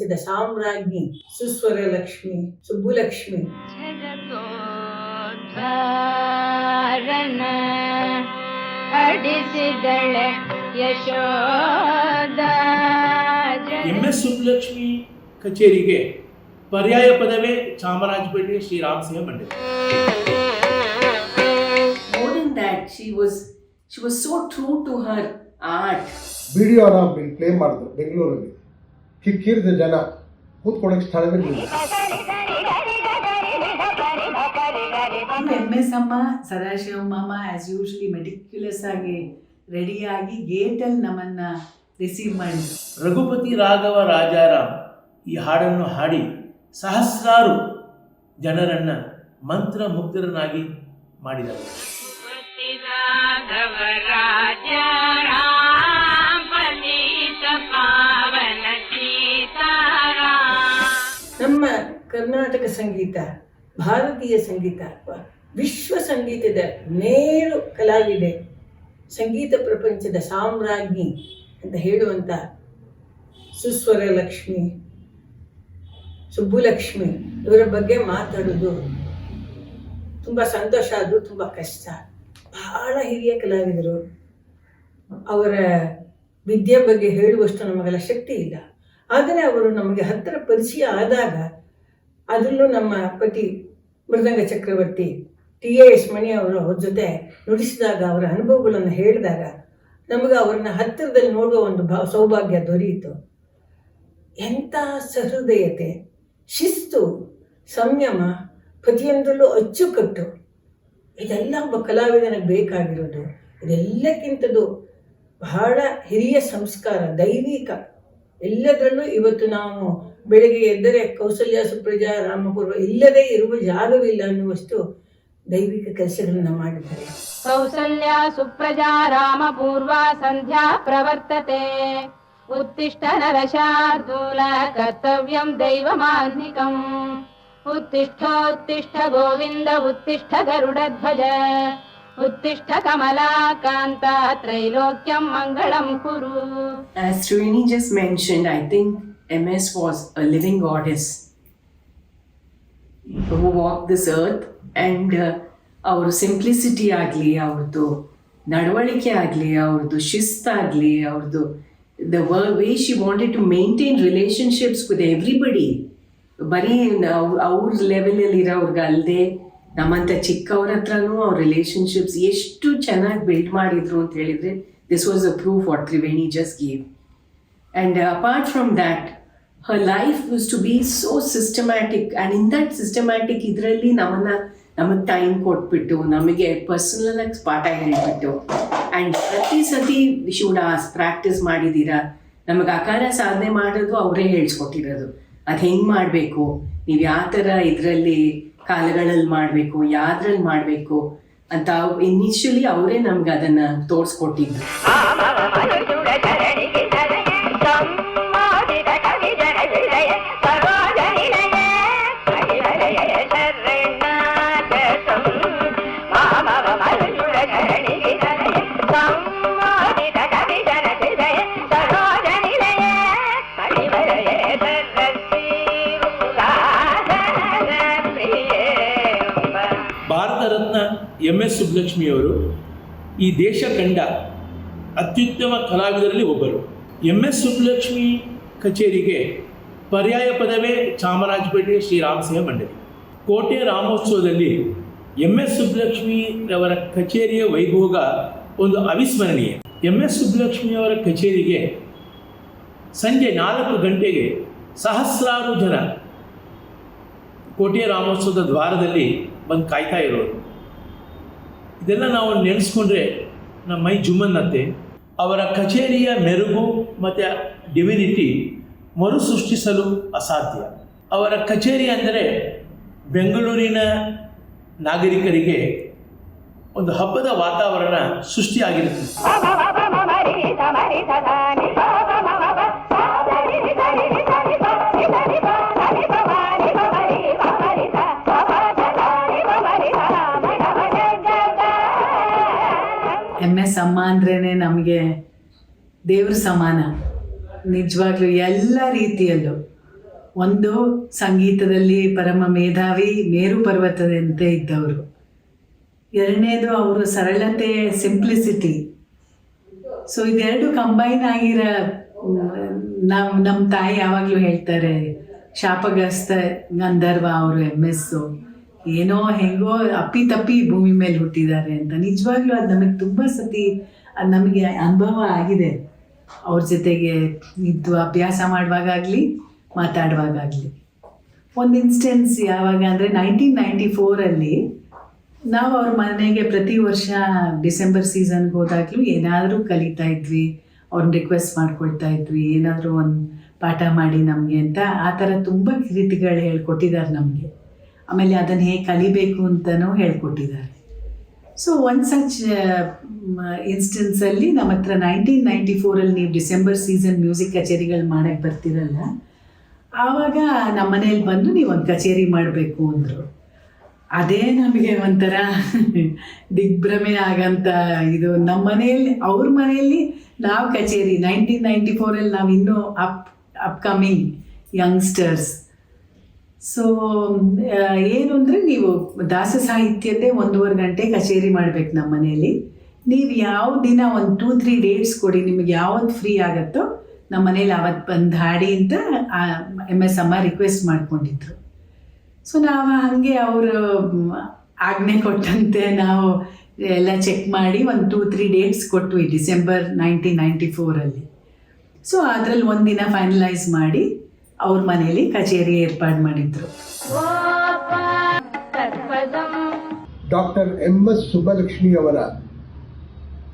ಪ್ರಪಂಚದ ಸಾಮ್ರಾಜ್ಞಿ ಸುಸ್ವರ ಲಕ್ಷ್ಮಿ ಸುಬ್ಬುಲಕ್ಷ್ಮಿ. MS ಸುಬ್ಬುಲಕ್ಷ್ಮಿ ಕಚೇರಿಗೆ ಪರ್ಯಾಯ ಪದವೇ ಚಾಮರಾಜಪೇಟೆ ಶ್ರೀರಾಮ್ ಸಿಂಹ ಮಂಡಳಿ. More than that, she was so true to her art. ವಿಡಿಯೋನ ಪ್ಲೇ ಮಾಡಿದ್ರು ಬೆಂಗಳೂರಲ್ಲಿ. ಕಿಕ್ಕಿರಿದ ಜನ ಕೂತ್ಕೊಳ್ಳೋಕೆ ಸ್ಥಳವಿರಲಿಲ್ಲ. MS ಅಮ್ಮ ಸದಾಶಿವಮ್ಮ ಆಸ್ ಯೂಶಲಿ ಮೆಟಿಕ್ಯುಲಸ್ ಆಗಿ ರೆಡಿಯಾಗಿ ಗೇಟಲ್ಲಿ ನಮ್ಮನ್ನ ರಿಸೀವ್ ಮಾಡಿದ್ರು. ರಘುಪತಿ ರಾಘವ ರಾಜಾರಾಮ್ ಈ ಹಾಡನ್ನು ಹಾಡಿ ಸಹಸ್ರಾರು ಜನರನ್ನು ಮಂತ್ರ ಮುಗ್ಧರನ್ನಾಗಿ ಮಾಡಿದರು. ನಮ್ಮ ಕರ್ನಾಟಕ ಸಂಗೀತ, ಭಾರತೀಯ ಸಂಗೀತ, ವಿಶ್ವ ಸಂಗೀತದ ನೇರು ಕಲಾವಿದೆ, ಸಂಗೀತ ಪ್ರಪಂಚದ ಸಾಮ್ರಾಜ್ಞಿ ಅಂತ ಹೇಳುವಂಥ ಸುಸ್ವರ ಲಕ್ಷ್ಮಿ ಸುಬ್ಬುಲಕ್ಷ್ಮಿ ಇವರ ಬಗ್ಗೆ ಮಾತಾಡೋದು ತುಂಬ ಸಂತೋಷ, ಆದರೂ ತುಂಬ ಕಷ್ಟ. ಬಹಳ ಹಿರಿಯ ಕಲಾವಿದರು. ಅವರ ವಿದ್ಯೆ ಬಗ್ಗೆ ಹೇಳುವಷ್ಟು ನಮಗೆಲ್ಲ ಶಕ್ತಿ ಇಲ್ಲ. ಆದರೆ ಅವರು ನಮಗೆ ಹತ್ತಿರ ಪರಿಚಯ ಆದಾಗ, ಅದರಲ್ಲೂ ನಮ್ಮ ಪತಿ ಮೃದಂಗ ಚಕ್ರವರ್ತಿ TAS ಮಣಿ ಅವರು ಅವ್ರ ಜೊತೆ ನುಡಿಸಿದಾಗ, ಅವರ ಅನುಭವಗಳನ್ನು ಹೇಳಿದಾಗ ನಮಗೆ ಅವ್ರನ್ನ ಹತ್ತಿರದಲ್ಲಿ ನೋಡುವ ಒಂದು ಸೌಭಾಗ್ಯ ದೊರೆಯಿತು. ಎಂಥ ಸಹೃದಯತೆ, ಶಿಸ್ತು, ಸಂಯಮ, ಪ್ರತಿಯೊಂದರಲ್ಲೂ ಅಚ್ಚುಕಟ್ಟು, ಇದೆಲ್ಲ ಒಬ್ಬ ಕಲಾವಿದನಿಗೆ ಬೇಕಾಗಿರೋದು. ಇದೆಲ್ಲಕ್ಕಿಂತದ್ದು ಬಹಳ ಹಿರಿಯ ಸಂಸ್ಕಾರ, ದೈವಿಕ. ಎಲ್ಲದರಲ್ಲೂ ಇವತ್ತು ನಾವು ಬೆಳಗ್ಗೆ ಎದ್ದರೆ ಕೌಸಲ್ಯ ಸುಪ್ರಜಾ ರಾಮಪೂರ್ವ ಇಲ್ಲದೇ ಇರುವ ಜಾಗವಿಲ್ಲ ಅನ್ನುವಷ್ಟು ದೈವಿಕ ಕೆಲಸಗಳನ್ನ ಮಾಡಿದ್ದಾರೆ. ಕೌಸಲ್ಯ ಸುಪ್ರಜಾ ರಾಮಪೂರ್ವ ಸಂಧ್ಯಾ ಪ್ರವರ್ತತೆ ಉತ್ತಿಷ್ಠ ನರಶಾರ್ದೂಲ ಕರ್ತವ್ಯಂ ದೈವಮಾನ್ನಿಕಂ ಉತ್ತಿಷ್ಠೋತ್ತಿಷ್ಠ ಗೋವಿಂದ ಉತ್ತಿಷ್ಠ ಗರುಡಧ್ವಜ ಉತ್ತಿಷ್ಠ ಕಮಲಾಕಾಂತ ತ್ರೈಲೋಕ್ಯಂ ಮಂಗಳಂ ಕುರು. As Srini just mentioned, I think MS was a living goddess who walked this earth, and our simplicity ಆಗಲಿ, ಅವ್ರದ್ದು ನಡವಳಿಕೆ ಆಗಲಿ, ಅವ್ರದ್ದು ಶಿಸ್ತಾಗಲಿ, ಅವ್ರದ್ದು the way she wanted to maintain relationships with everybody, ಬರೀ ಅವ್ರ ಲೆವೆಲಲ್ಲಿ ಇರೋರ್ಗಲ್ಲದೆ ನಮ್ಮಂಥ ಚಿಕ್ಕವ್ರ ಹತ್ರನೂ ಅವ್ರ ರಿಲೇಷನ್ಶಿಪ್ಸ್ ಎಷ್ಟು ಚೆನ್ನಾಗಿ ಬಿಲ್ಡ್ ಮಾಡಿದ್ರು ಅಂತ ಹೇಳಿದರೆ, this was a proof what Triveni just gave. And apart from that, her life was to be so systematic, and in that systematic ಇದರಲ್ಲಿ ನಮಗೆ ಟೈಮ್ ಕೊಟ್ಬಿಟ್ಟು, ನಮಗೆ ಪರ್ಸನಲ್ ಆಗಿ ಪಾಠ ಹೇಳಿಬಿಟ್ಟು, ಆ್ಯಂಡ್ ಪ್ರತಿ ಸತಿ ಶುಡ್ ಪ್ರಾಕ್ಟೀಸ್ ಮಾಡಿದ್ದೀರಾ, ನಮಗೆ ಆಕಾರ ಸಾಧನೆ ಮಾಡೋದು ಅವರೇ ಹೇಳಿಸ್ಕೊಟ್ಟಿರೋದು. ಅದು ಹೆಂಗೆ ಮಾಡಬೇಕು, ನೀವು ಯಾವ ಥರ ಇದರಲ್ಲಿ ಕಾಲಗಳಲ್ಲಿ ಮಾಡಬೇಕು, ಯಾವ್ದ್ರಲ್ಲಿ ಮಾಡಬೇಕು ಅಂತ ಇನಿಷಿಯಲಿ ಅವರೇ ನಮ್ಗೆ ಅದನ್ನು ತೋರಿಸ್ಕೊಟ್ಟಿದ್ರು. ಭಾರತ ರತ್ನ MS ಸುಬ್ಬುಲಕ್ಷ್ಮಿಯವರು ಈ ದೇಶ ಕಂಡ ಅತ್ಯುತ್ತಮ ಕಲಾವಿದರಲ್ಲಿ ಒಬ್ಬರು. MS ಸುಬ್ಬುಲಕ್ಷ್ಮಿ ಕಚೇರಿಗೆ ಪರ್ಯಾಯ ಪದವೇ ಚಾಮರಾಜಪೇಟೆ ಶ್ರೀರಾಮ್ ಸಿಂಹ ಮಂಡಳಿ. ಕೋಟೆ ರಾಮೋತ್ಸವದಲ್ಲಿ MS ಸುಬ್ಬುಲಕ್ಷ್ಮಿಯವರ ಕಚೇರಿಯ ವೈಭೋಗ ಒಂದು ಅವಿಸ್ಮರಣೀಯ. MS ಸುಬ್ಬುಲಕ್ಷ್ಮಿಯವರ ಕಚೇರಿಗೆ ಸಂಜೆ 4 ಗಂಟೆಗೆ ಸಹಸ್ರಾರು ಜನ ಕೋಟೆ ರಾಮೋತ್ಸವದ ದ್ವಾರದಲ್ಲಿ ಬಂದು ಕಾಯ್ತಾ ಇರೋರು. ಇದೆಲ್ಲ ನಾವು ನೆನೆಸ್ಕೊಂಡ್ರೆ ನಮ್ಮ ಮೈ ಜುಮ್ಮನ್ನತ್ತೆ. ಅವರ ಕಚೇರಿಯ ಮೆರುಗು ಮತ್ತು ಡಿವಿನಿಟಿ ಮರುಸೃಷ್ಟಿಸಲು ಅಸಾಧ್ಯ. ಅವರ ಕಚೇರಿ ಅಂದರೆ ಬೆಂಗಳೂರಿನ ನಾಗರಿಕರಿಗೆ ಒಂದು ಹಬ್ಬದ ವಾತಾವರಣ ಸೃಷ್ಟಿಯಾಗಿರುತ್ತೆ. MS ಅಮ್ಮ ಅಂದ್ರೇ ನಮಗೆ ದೇವ್ರ ಸಮಾನ. ನಿಜವಾಗ್ಲೂ ಎಲ್ಲ ರೀತಿಯಲ್ಲೂ ಒಂದು ಸಂಗೀತದಲ್ಲಿ ಪರಮ ಮೇಧಾವಿ, ಮೇರು ಪರ್ವತದಂತೆ ಇದ್ದವರು. ಎರಡನೇದು ಅವರು ಸರಳತೆ, ಸಿಂಪ್ಲಿಸಿಟಿ. ಸೊ ಇದೆರಡು ಕಂಬೈನ್ ಆಗಿರೋ, ನಮ್ಮ ತಾಯಿ ಯಾವಾಗಲೂ ಹೇಳ್ತಾರೆ, ಶಾಪಗ್ರಸ್ತ ಗಂಧರ್ವ ಅವರು MS, ಏನೋ ಹೆಂಗೋ ಅಪ್ಪಿ ಭೂಮಿ ಮೇಲೆ ಹುಟ್ಟಿದ್ದಾರೆ ಅಂತ. ನಿಜವಾಗ್ಲೂ ಅದು ನಮಗೆ ತುಂಬ ಸತಿ ಅದು ನಮಗೆ ಅನುಭವ ಆಗಿದೆ. ಅವ್ರ ಜೊತೆಗೆ ಇದ್ದು ಅಭ್ಯಾಸ ಮಾಡುವಾಗಲಿ ಮಾತಾಡುವಾಗಲಿ. ಒಂದು ಇನ್ಸ್ಟೆನ್ಸ್ ಯಾವಾಗ ಅಂದರೆ 1994 ನಾವು ಅವ್ರ ಮನೆಗೆ ಪ್ರತಿ ವರ್ಷ ಡಿಸೆಂಬರ್ ಸೀಸನ್ಗೆ ಹೋದಾಗಲೂ ಏನಾದರೂ ಕಲಿತಾ ಇದ್ವಿ, ಅವ್ರನ್ನ ರಿಕ್ವೆಸ್ಟ್ ಮಾಡ್ಕೊಳ್ತಾ ಇದ್ವಿ, ಏನಾದರೂ ಒಂದು ಪಾಠ ಮಾಡಿ ನಮಗೆ ಅಂತ. ಆ ಥರ ತುಂಬ ರೀತಿಗಳು ಹೇಳ್ಕೊಟ್ಟಿದ್ದಾರೆ ನಮಗೆ. ಆಮೇಲೆ ಅದನ್ನು ಹೇಗೆ ಕಲಿಬೇಕು ಅಂತಲೂ ಹೇಳ್ಕೊಟ್ಟಿದ್ದಾರೆ. ಸೊ ಒಂದು ಸಚ್ ಇನ್ಸ್ಟೆನ್ಸಲ್ಲಿ ನಮ್ಮ ಹತ್ರ 1994 ನೀವು ಡಿಸೆಂಬರ್ ಸೀಸನ್ ಮ್ಯೂಸಿಕ್ ಕಚೇರಿಗಳು ಮಾಡೋಕ್ಕೆ ಬರ್ತಿರಲ್ಲ, ಆವಾಗ ನಮ್ಮ ಮನೇಲಿ ಬಂದು ನೀವು ಒಂದು ಕಚೇರಿ ಮಾಡಬೇಕು ಅಂದರು. ಅದೇ ನಮಗೆ ಒಂಥರ ದಿಗ್ಭ್ರಮೆ ಆಗಂತ ಇದು. ನಮ್ಮ ಮನೆಯಲ್ಲಿ, ಅವ್ರ ಮನೆಯಲ್ಲಿ ನಾವು ಕಚೇರಿ 1994 ನಾವು ಇನ್ನೂ ಅಪ್ಕಮಿಂಗ್ ಯಂಗ್ಸ್ಟರ್ಸ್. ಸೊ ಏನು ಅಂದರೆ, ನೀವು ದಾಸ ಸಾಹಿತ್ಯದ್ದೇ 1.5 ಗಂಟೆ ಕಚೇರಿ ಮಾಡಬೇಕು ನಮ್ಮ ಮನೆಯಲ್ಲಿ. ನೀವು ಯಾವ ದಿನ ಒಂದು 2-3 ಡೇಟ್ಸ್ ಕೊಡಿ, ನಿಮಗೆ ಯಾವತ್ತು ಫ್ರೀ ಆಗುತ್ತೋ ನಮ್ಮ ಮನೇಲಿ ಅವತ್ತು ಬಂದು ಹಾಡಿ ಅಂತ MS ಅಮ್ಮ ರಿಕ್ವೆಸ್ಟ್ ಮಾಡ್ಕೊಂಡಿದ್ರು. ಸೊ ನಾವು ಹಾಗೆ ಅವರು ಆಜ್ಞೆ ಕೊಟ್ಟಂತೆ ನಾವು ಎಲ್ಲ ಚೆಕ್ ಮಾಡಿ ಒಂದು 2-3 ಡೇಟ್ಸ್ ಕೊಟ್ವಿ ಡಿಸೆಂಬರ್ 1994. ಸೊ ಅದರಲ್ಲಿ ಒಂದಿನ ಫೈನಲೈಸ್ ಮಾಡಿ ಅವ್ರ ಮನೇಲಿ ಕಚೇರಿ ಏರ್ಪಾಡು ಮಾಡಿದ್ರು. ಡಾಕ್ಟರ್ MS ಸುಬ್ಬಲಕ್ಷ್ಮಿ ಅವರ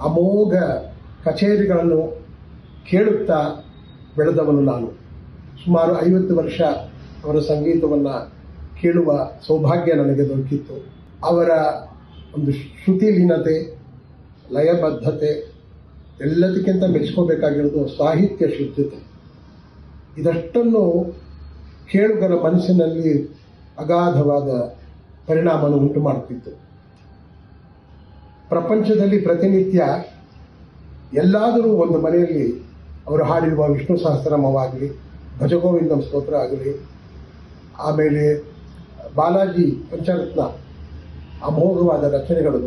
ಅಮೋಘ ಕಚೇರಿಗಳನ್ನು ಕೇಳುತ್ತಾ ಬೆಳೆದವನು ನಾನು. ಸುಮಾರು 50 ವರ್ಷ ಅವರ ಸಂಗೀತವನ್ನು ಕೇಳುವ ಸೌಭಾಗ್ಯ ನನಗೆ ದೊರಕಿತ್ತು. ಅವರ ಒಂದು ಶ್ರುತಿಲೀನತೆ, ಲಯಬದ್ಧತೆ, ಎಲ್ಲದಕ್ಕಿಂತ ಮೆಚ್ಕೋಬೇಕಾಗಿರೋದು ಸಾಹಿತ್ಯ ಶುದ್ಧತೆ. ಇದಷ್ಟನ್ನು ಕೇಳುಗರ ಮನಸ್ಸಿನಲ್ಲಿ ಅಗಾಧವಾದ ಪರಿಣಾಮನ ಉಂಟು ಮಾಡುತ್ತಿತ್ತು. ಪ್ರಪಂಚದಲ್ಲಿ ಪ್ರತಿನಿತ್ಯ ಎಲ್ಲಾದರೂ ಒಂದು ಮನೆಯಲ್ಲಿ ಅವರು ಹಾಡಿರುವ ವಿಷ್ಣು ಸಹಸ್ರನಾಮವಾಗಲಿ, ಭಜಗೋವಿಂದಂ ಸ್ತೋತ್ರ ಆಗಲಿ, ಆಮೇಲೆ ಬಾಲಾಜಿ ಪಂಚರತ್ನ ಅಮೋಘವಾದ ರಚನೆಗಳು,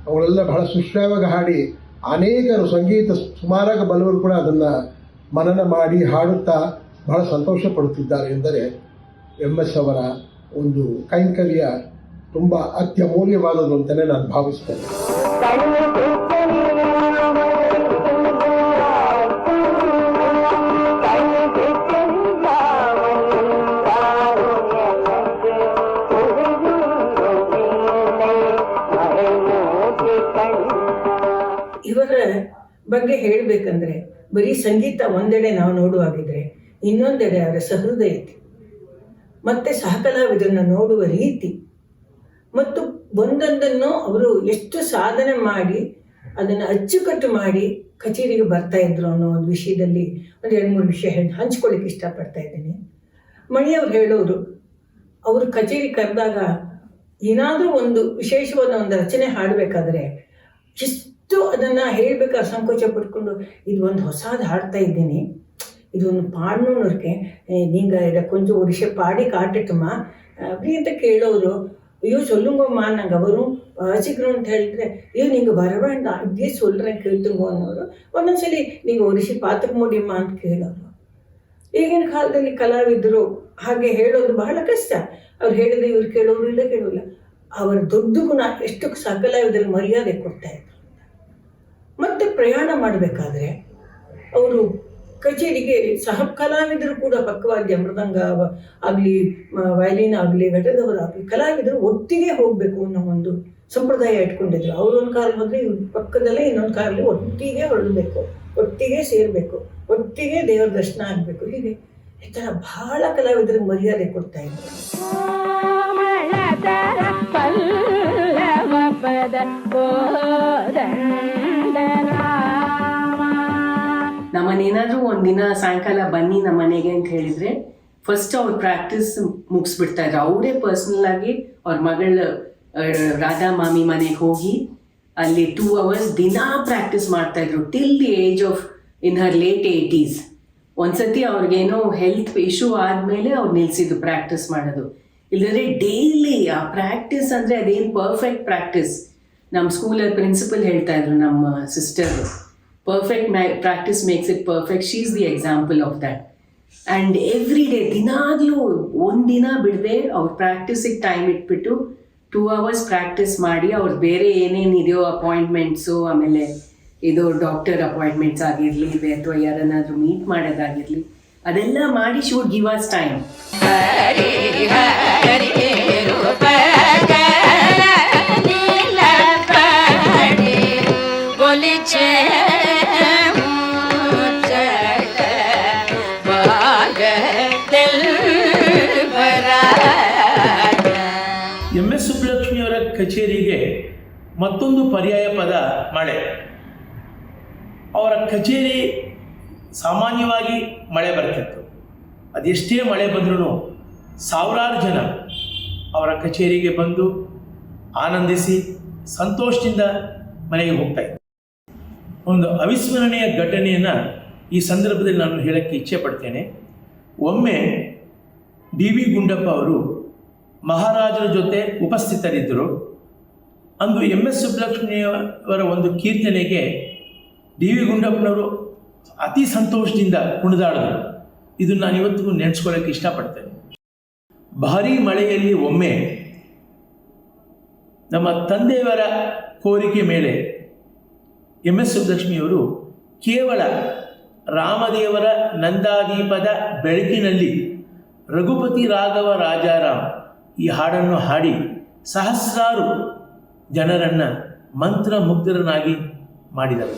ಅವುಗಳೆಲ್ಲ ಬಹಳ ಸುಶ್ರಾವ್ಯವಾಗಿ ಹಾಡಿ ಅನೇಕರು ಸಂಗೀತ ಸುಮಾರಾಗ ಬಲ್ಲವರು ಕೂಡ ಅದನ್ನು ಮನನ ಮಾಡಿ ಹಾಡುತ್ತಾ ಬಹಳ ಸಂತೋಷ ಪಡುತ್ತಿದ್ದಾರೆ ಎಂದರೆ MS ಅವರ ಒಂದು ಕೈಂಕರ್ಯ ತುಂಬ ಅತ್ಯಮೂಲ್ಯವಾದದ್ದು ಅಂತಲೇ ನಾನು ಭಾವಿಸ್ತೇನೆ. ಇವರ ಬಗ್ಗೆ ಹೇಳಬೇಕಂದ್ರೆ ಬರೀ ಸಂಗೀತ ಒಂದೆಡೆ ನಾವು ನೋಡುವಾಗಿದ್ರೆ, ಇನ್ನೊಂದೆಡೆ ಅವರ ಸಹೃದಯತೆ ಮತ್ತು ಸಹಕಲಾವಿದರನ್ನು ನೋಡುವ ರೀತಿ, ಮತ್ತು ಒಂದೊಂದನ್ನು ಅವರು ಎಷ್ಟು ಸಾಧನೆ ಮಾಡಿ ಅದನ್ನು ಅಚ್ಚುಕಟ್ಟು ಮಾಡಿ ಕಚೇರಿಗೆ ಬರ್ತಾ ಇದ್ರು ಅನ್ನೋ ಒಂದು ವಿಷಯದಲ್ಲಿ ಒಂದು 2-3 ವಿಷಯ ಹಂಚ್ಕೊಳ್ಳಿಕ್ಕೆ ಇಷ್ಟಪಡ್ತಾ ಇದ್ದೀನಿ. ಮಣಿಯವ್ರು ಹೇಳೋರು, ಅವರು ಕಚೇರಿ ಕರೆದಾಗ ಏನಾದರೂ ಒಂದು ವಿಶೇಷವಾದ ಒಂದು ರಚನೆ ಹಾಡಬೇಕಾದ್ರೆ ಎಷ್ಟು ಅದನ್ನು ಹೇಳಬೇಕಾದ್ರೆ ಸಂಕೋಚ ಪಡ್ಕೊಂಡು, ಇದು ಒಂದು ಹೊಸದು ಹಾಡ್ತಾ ಇದ್ದೀನಿ, ಇದೊಂದು ಪಾಡ್ನೋರ್ಗೆ நீங்கள் இதை கொஞ்சம் ஒரு விஷயம் பாடி காட்டுட்டுமா அப்படின்ட்டு ಕೇಳೋರು. ஐயோ சொல்லுங்கம்மா நாங்கள் வரும் வாசிக்கிறோம் ಅಂತ ಹೇಳಿದ್ರೆ, ஐயோ நீங்கள் வர வேண்டாம் இப்படியே சொல்கிறேன் ಕೇಳ್ತುಂಗೋ ಅನ್ನೋರು. ಒಂದೊಂದ್ಸಲಿ நீங்கள் ஒரு விஷயம் பார்த்துக்க முடியுமா ಅಂತ ಕೇಳೋರು. ಈಗಿನ ಕಾಲದಲ್ಲಿ ಕಲಾವಿದರು ಹಾಗೆ ಹೇಳೋದು ಬಹಳ ಕಷ್ಟ. ಅವ್ರು ಹೇಳಿದ್ರೆ ಇವ್ರು ಕೇಳೋರು ಇಲ್ಲ, ಕೇಳೋಲ್ಲ. ಅವರ ದೊಡ್ಡ ಗುಣ ಎಷ್ಟು ಕಲಾವಿದರಿಗೆ ಮರ್ಯಾದೆ ಕೊಡ್ತಾ ಇದ್ರು. ಮತ್ತು ಪ್ರಯಾಣ ಮಾಡಬೇಕಾದ್ರೆ ಅವರು ಕಚೇರಿಗೆ ಸಹ ಕಲಾವಿದರು ಕೂಡ ಪಕ್ಕವಾದ್ಯ ಮೃದಂಗ ಆಗಲಿ, ವಯಲಿನ್ ಆಗಲಿ, ಘಟದವರಾಗಲಿ ಕಲಾವಿದರು ಒಟ್ಟಿಗೆ ಹೋಗಬೇಕು ಅನ್ನೋ ಒಂದು ಸಂಪ್ರದಾಯ ಇಟ್ಕೊಂಡಿದ್ರು. ಅವರು ಒಂದು ಕಾರಲ್ಲಿ ಹೋದರೆ ಇವ್ರ ಪಕ್ಕದಲ್ಲೇ ಇನ್ನೊಂದು ಕಾರಲ್ಲಿ ಒಟ್ಟಿಗೆ ಹೊರಡಬೇಕು, ಒಟ್ಟಿಗೆ ಸೇರಬೇಕು, ಒಟ್ಟಿಗೆ ದೇವರ ದರ್ಶನ ಆಗಬೇಕು. ಹೀಗೆ ಈ ಥರ ಬಹಳ ಕಲಾವಿದರಿಗೆ ಮರ್ಯಾದೆ ಕೊಡ್ತಾ ಇದ್ರು. ನಮ್ಮನೇನಾದರೂ ಒಂದಿನ ಸಾಯಂಕಾಲ ಬನ್ನಿ ನಮ್ಮ ಮನೆಗೆ ಅಂತ ಹೇಳಿದರೆ, ಫಸ್ಟ್ ಅವ್ರು ಪ್ರಾಕ್ಟೀಸ್ ಮುಗಿಸ್ಬಿಡ್ತಾಯಿದ್ರು. ಅವರೇ ಪರ್ಸ್ನಲ್ ಆಗಿ ಅವ್ರ ಮಗಳ ರಾಧಾ ಮಾಮಿ ಮನೆಗೆ ಹೋಗಿ ಅಲ್ಲಿ 2 hours ದಿನ ಪ್ರಾಕ್ಟೀಸ್ ಮಾಡ್ತಾಯಿದ್ರು till the age of in Har late 80s. ಒಂದ್ಸತಿ ಅವ್ರಿಗೇನೋ ಹೆಲ್ತ್ ಇಶ್ಯೂ ಆದಮೇಲೆ ಅವ್ರು ನಿಲ್ಸಿದ್ದು ಪ್ರಾಕ್ಟೀಸ್ ಮಾಡೋದು. ಇಲ್ಲದ್ರೆ ಡೈಲಿ ಆ ಪ್ರಾಕ್ಟೀಸ್ ಅಂದರೆ ಅದೇನು ಪರ್ಫೆಕ್ಟ್ ಪ್ರಾಕ್ಟೀಸ್. ನಮ್ಮ ಸ್ಕೂಲಲ್ಲಿ ಪ್ರಿನ್ಸಿಪಲ್ ಹೇಳ್ತಾ ಇದ್ರು ನಮ್ಮ sister, perfect practice makes it perfect. She is the example of that. And every day ದಿನಾಗಲೂ ಒಂದಿನ ಬಿಡದೆ ಅವ್ರ ಪ್ರಾಕ್ಟೀಸಿಗೆ ಟೈಮ್ ಇಟ್ಬಿಟ್ಟು 2 hours ಪ್ರಾಕ್ಟೀಸ್ ಮಾಡಿ ಅವ್ರು ಬೇರೆ ಏನೇನಿದೆಯೋ ಅಪಾಯಿಂಟ್ಮೆಂಟ್ಸು, ಆಮೇಲೆ ಇದು ಡಾಕ್ಟರ್ ಅಪಾಯಿಂಟ್ಮೆಂಟ್ಸ್ ಆಗಿರಲಿ ಅಥವಾ ಯಾರನ್ನಾದರೂ ಮೀಟ್ ಮಾಡೋದಾಗಿರಲಿ, ಅದೆಲ್ಲ ಮಾಡಿ she would give us time. MS ಸುಬ್ಬಲಕ್ಷ್ಮಿಯವರ ಕಚೇರಿಗೆ ಮತ್ತೊಂದು ಪರ್ಯಾಯ ಪದ ಮಳೆ. ಅವರ ಕಚೇರಿ ಸಾಮಾನ್ಯವಾಗಿ ಮಳೆ ಬರ್ತಿತ್ತು. ಅದೆಷ್ಟೇ ಮಳೆ ಬಂದರೂ ಸಾವಿರಾರು ಜನ ಅವರ ಕಚೇರಿಗೆ ಬಂದು ಆನಂದಿಸಿ ಸಂತೋಷದಿಂದ ಮನೆಗೆ ಹೋಗ್ತಾಯಿದ್ರು. ಒಂದು ಅವಿಸ್ಮರಣೀಯ ಘಟನೆಯನ್ನು ಈ ಸಂದರ್ಭದಲ್ಲಿ ನಾನು ಹೇಳೋಕ್ಕೆ ಇಚ್ಛೆ ಪಡ್ತೇನೆ. ಒಮ್ಮೆ DV ಗುಂಡಪ್ಪ ಅವರು ಮಹಾರಾಜರ ಜೊತೆ ಉಪಸ್ಥಿತರಿದ್ದರು. ಅಂದು MS ಸುಬ್ಬಲಕ್ಷ್ಮಿಯವರ ಒಂದು ಕೀರ್ತನೆಗೆ DV ಗುಂಡಪ್ಪನವರು ಅತಿ ಸಂತೋಷದಿಂದ ಕುಣಿದಾಡಿದರು. ಇದನ್ನು ನಾನು ಇವತ್ತಿಗೂ ನೆನೆಸ್ಕೊಳ್ಳೋಕ್ಕೆ ಇಷ್ಟಪಡ್ತೇನೆ. ಭಾರೀ ಮಳೆಯಲ್ಲಿ ಒಮ್ಮೆ ನಮ್ಮ ತಂದೆಯವರ ಕೋರಿಕೆ ಮೇಲೆ MS ಸುಬ್ಬಲಕ್ಷ್ಮಿಯವರು ಕೇವಲ ರಾಮದೇವರ ನಂದಾದೀಪದ ಬೆಳಕಿನಲ್ಲಿ ರಘುಪತಿ ರಾಘವ ರಾಜಾರಾಮ್ ಈ ಹಾಡನ್ನು ಹಾಡಿ ಸಹಸ್ರಾರು ಜನರನ್ನು ಮಂತ್ರಮುಗ್ಧರನ್ನಾಗಿ ಮಾಡಿದರು.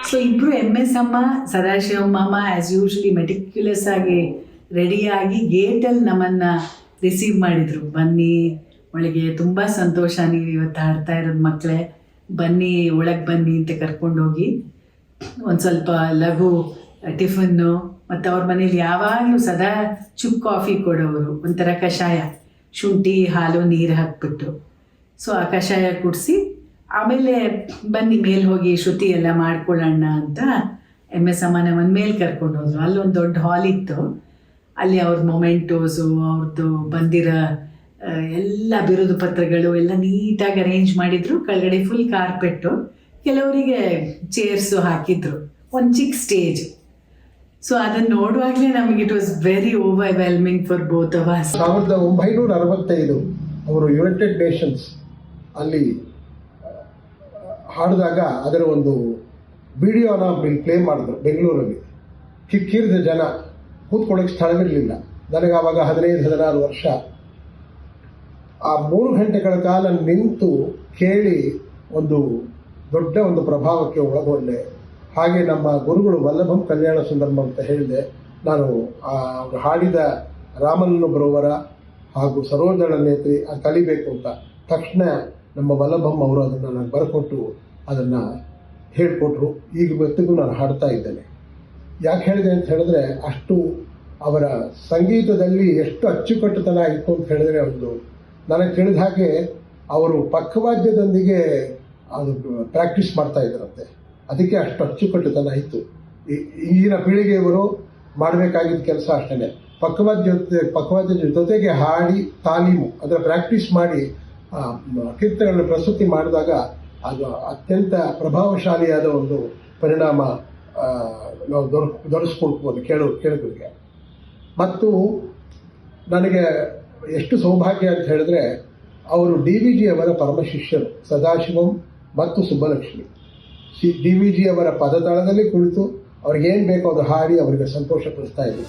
ಸೊ ಇಬ್ಬರು MS ಅಮ್ಮ, ಸದಾಶಿವಮ್ಮ ಅಮ್ಮ ಆ್ಯಸ್ ಯೂಶ್ವಲಿ ಮೆಟಿಕ್ಯುಲಸ್ ಆಗಿ ರೆಡಿಯಾಗಿ ಗೇಟಲ್ಲಿ ನಮ್ಮನ್ನು ರಿಸೀವ್ ಮಾಡಿದರು. ಬನ್ನಿ ಒಳಗೆ, ತುಂಬ ಸಂತೋಷ, ನೀವು ಇವತ್ತು ಹಾಡ್ತಾ ಇರೋದು ಮಕ್ಕಳೇ, ಬನ್ನಿ ಒಳಗೆ ಬನ್ನಿ ಅಂತ ಕರ್ಕೊಂಡೋಗಿ ಒಂದು ಸ್ವಲ್ಪ ಲಘು ಟಿಫನ್ನು, ಮತ್ತು ಅವ್ರ ಮನೇಲಿ ಯಾವಾಗಲೂ ಸದಾ ಚುಕ್ ಕಾಫಿ ಕೊಡೋರು, ಒಂಥರ ಕಷಾಯ, ಶುಂಠಿ ಹಾಲು ನೀರು ಹಾಕ್ಬಿಟ್ಟು. ಸೊ ಆ ಕಷಾಯ ಕುಡಿಸಿ ಆಮೇಲೆ ಬನ್ನಿ ಮೇಲೆ ಹೋಗಿ ಶ್ರುತಿ ಎಲ್ಲ ಮಾಡ್ಕೊಳ್ಳೋಣ ಅಂತ MS ಅಮ್ಮನ ಒಂದು ಮೇಲೆ ಕರ್ಕೊಂಡು ಹೋದ್ರು. ಅಲ್ಲೊಂದು ದೊಡ್ಡ ಹಾಲ್ ಇತ್ತು. ಅಲ್ಲಿ ಅವ್ರ ಮೊಮೆಂಟೋಸು, ಅವ್ರದ್ದು ಬಂದಿರೋ ಎಲ್ಲ ಬಿರುದು ಪತ್ರಗಳು ಎಲ್ಲ ನೀಟಾಗಿ ಅರೇಂಜ್ ಮಾಡಿದರು. ಕೆಳಗಡೆ ಫುಲ್ ಕಾರ್ಪೆಟ್ಟು, ಕೆಲವರಿಗೆ ಚೇರ್ಸು ಹಾಕಿದ್ರು, ಒಂದು ಚಿಕ್ಕ ಸ್ಟೇಜ್. ಸೊ ಅದನ್ನು ನೋಡುವಾಗಲೇ ನಮಗೆ it was very overwhelming for both of us. 1965 ಅವರು ಯುನೈಟೆಡ್ ನೇಷನ್ಸ್ ಅಲ್ಲಿ ಹಾಡಿದಾಗ ಅದರ ಒಂದು ವಿಡಿಯೋನ ಪ್ಲೇ ಮಾಡಿದ್ರು ಬೆಂಗಳೂರಲ್ಲಿ. ಕಿಕ್ಕಿರಿದ ಜನ, ಕೂತ್ಕೊಳ್ಳೋಕ್ಕೆ ಸ್ಥಳವಿರಲಿಲ್ಲ. ನನಗೆ ಆವಾಗ 15-16 ವರ್ಷ. ಆ 3 ಗಂಟೆಗಳ ಕಾಲ ನಿಂತು ಕೇಳಿ ಒಂದು ದೊಡ್ಡ ಒಂದು ಪ್ರಭಾವಕ್ಕೆ ಒಳಗೊಂಡೆ. ಹಾಗೆ ನಮ್ಮ ಗುರುಗಳು ವಲ್ಲಭಂ ಕಲ್ಯಾಣ ಸುಂದರಂ ಅಂತ ಹೇಳಿದೆ. ನಾನು ಅವರು ಹಾಡಿದ ರಾಮನನ್ನು ಬರುವರ ಹಾಗೂ ಸರೋಜಳ ನೇತ್ರಿ ಅದು ಕಲಿಬೇಕು ಅಂತ ತಕ್ಷಣ ನಮ್ಮ ವಲ್ಲಭಂ ಅವರು ಅದನ್ನು ನನಗೆ ಬರೆಕೊಟ್ಟು ಅದನ್ನು ಹೇಳಿಕೊಟ್ರು. ಈಗ ಇವತ್ತಿಗೂ ನಾನು ಹಾಡ್ತಾ ಇದ್ದೇನೆ. ಯಾಕೆ ಹೇಳಿದೆ ಅಂತ ಹೇಳಿದ್ರೆ, ಅಷ್ಟು ಅವರ ಸಂಗೀತದಲ್ಲಿ ಎಷ್ಟು ಅಚ್ಚುಕಟ್ಟುತನ ಇತ್ತು ಅಂತ ಹೇಳಿದ್ರೆ, ಒಂದು ನನಗೆ ತಿಳಿದ ಹಾಗೆ ಅವರು ಪಕ್ಕವಾದ್ಯದೊಂದಿಗೆ ಅದು ಪ್ರಾಕ್ಟೀಸ್ ಮಾಡ್ತಾ ಇದ್ದರಂತೆ. ಅದಕ್ಕೆ ಅಷ್ಟು ಅಚ್ಚುಕಟ್ಟುತನ ಇತ್ತು. ಈಗಿನ ಪೀಳಿಗೆಯವರು ಮಾಡಬೇಕಾಗಿದ್ದ ಕೆಲಸ ಅಷ್ಟೇ. ಪಕ್ಕವಾದ್ಯದ ಜೊತೆಗೆ ಹಾಡಿ ತಾಲೀಮು ಅದರ ಪ್ರಾಕ್ಟೀಸ್ ಮಾಡಿ ಕೀರ್ತನೆಗಳನ್ನು ಪ್ರಸ್ತುತಿ ಮಾಡಿದಾಗ ಅದು ಅತ್ಯಂತ ಪ್ರಭಾವಶಾಲಿಯಾದ ಒಂದು ಪರಿಣಾಮ ನಾವು ದೊರಕಿಸ್ಕೊಳ್ಬೋದು ಕೇಳೋರಿಗೆ. ಮತ್ತು ನನಗೆ ಎಷ್ಟು ಸೌಭಾಗ್ಯ ಅಂತ ಹೇಳಿದ್ರೆ, ಅವರು DVG ಅವರ ಪರಮ ಶಿಷ್ಯರು ಸದಾಶಿವಂ ಮತ್ತು ಸುಬ್ಬಲಕ್ಷ್ಮಿ. DVG ಅವರ ಪದತಾಳದಲ್ಲಿ ಕುಳಿತು ಅವ್ರಿಗೇನು ಬೇಕೋ ಅದು ಹಾಡಿ ಅವರಿಗೆ ಸಂತೋಷ ಪಡಿಸ್ತಾ ಇದ್ರು.